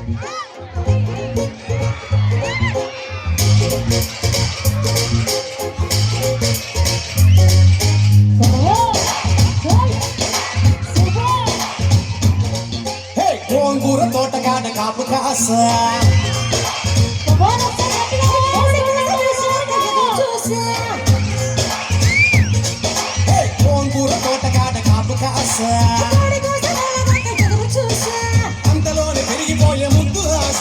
గోంగూర తోటగాడ కాపు కాస గోంగూర తోటగాడ కాపు కాస అంతలోనే పెరిగిపోయే ముద్దు ఆశ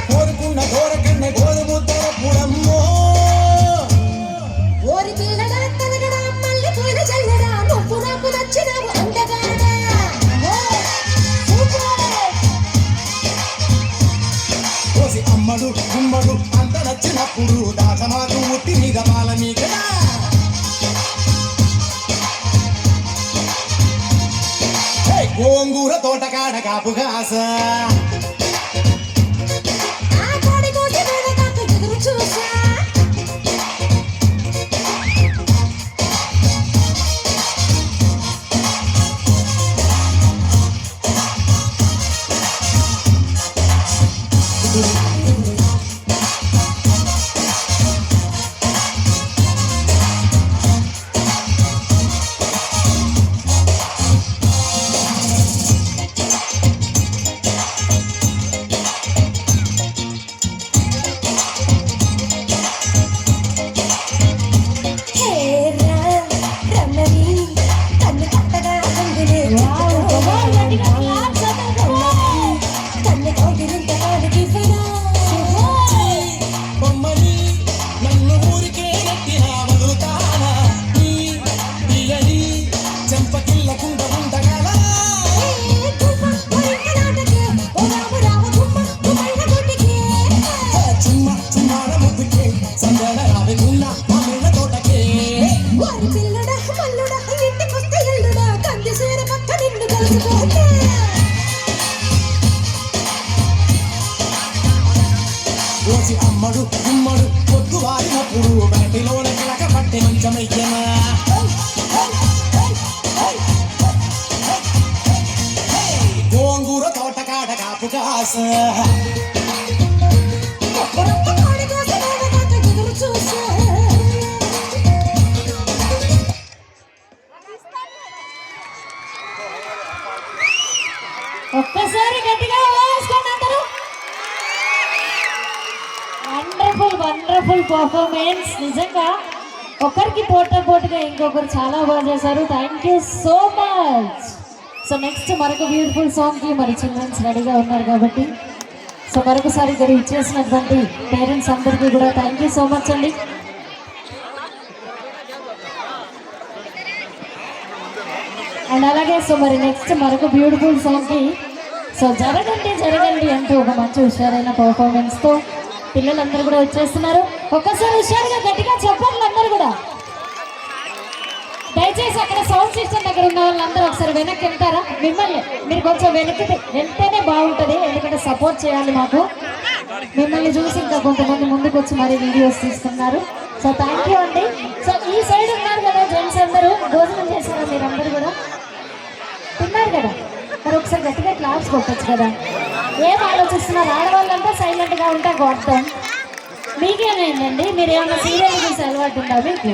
కోరుకున్న కోరకన్న గోరు ముద్దర పుడమ్మో అమ్మడు గుమ్మడు అంత నచ్చినప్పుడు దాచమాకు ముట్టి మీద మాల మీద గోంగూర తోటకాడ కాపు కాస కోసి అమ్మడు గుమ్మడు పొద్దు వారినప్పుడు బయటిలోన కిలక పట్టి మంచమయ్యనా గోంగూర తోటకాడ కాపు కాస ఒక్కసారి గట్టిగా వేసుకోండి అందరూ. Wonderful performance. నిజంగా ఒకరికి పోటాగా ఇంకొకరు చాలా బాగా చేశారు. Thank you so much. So next మరొక బ్యూటిఫుల్ సాంగ్కి మరి చిల్డ్రన్స్ రెడీగా ఉన్నారు కాబట్టి సో మరొకసారి ఇక్కడ ఇచ్చేసినటువంటి పేరెంట్స్ అందరికీ కూడా థ్యాంక్ యూ సో మచ్ అండి. అండ్ అలాగే సో మరి నెక్స్ట్ మరొక బ్యూటిఫుల్ సాంగ్కి సో జరగండి అంటూ ఒక మంచి హుషారైన పర్ఫార్మెన్స్తో పిల్లలందరూ కూడా వచ్చేస్తున్నారు. ఒక్కసారి హుషారుగా గట్టిగా చెప్పండి అందరూ కూడా. దయచేసి అక్కడ సౌండ్ సిస్టమ్ దగ్గర ఉన్న వాళ్ళందరూ ఒకసారి వెనక్కి వెళ్తారా? మిమ్మల్ని మీరు కొంచెం వెనక్కి వెళ్తేనే బాగుంటుంది, ఎందుకంటే సపోర్ట్ చేయాలి మాకు. మిమ్మల్ని చూసి ఇంకా కొంతమంది ముందుకు వచ్చి మరి వీడియోస్ తీస్తున్నారు. సో థ్యాంక్ యూ అండి. సో ఈ సైడ్ ఉన్నారు కదా జెంట్స్ అందరూ, భోజనం చేశారా మీరందరూ కూడా? తిన్నారు కదా, మరి ఒకసారి గట్టిగా క్లాప్స్ కొట్టచ్చు కదా. ఏం ఆలోచిస్తున్నారు? ఆడవాళ్ళంతా సైలెంట్గా ఉంటే గొడతాం. మీకేమైందండి? మీరు ఏమన్నా సీరియల్ చూసి అలవాటు ఉందా మీకు?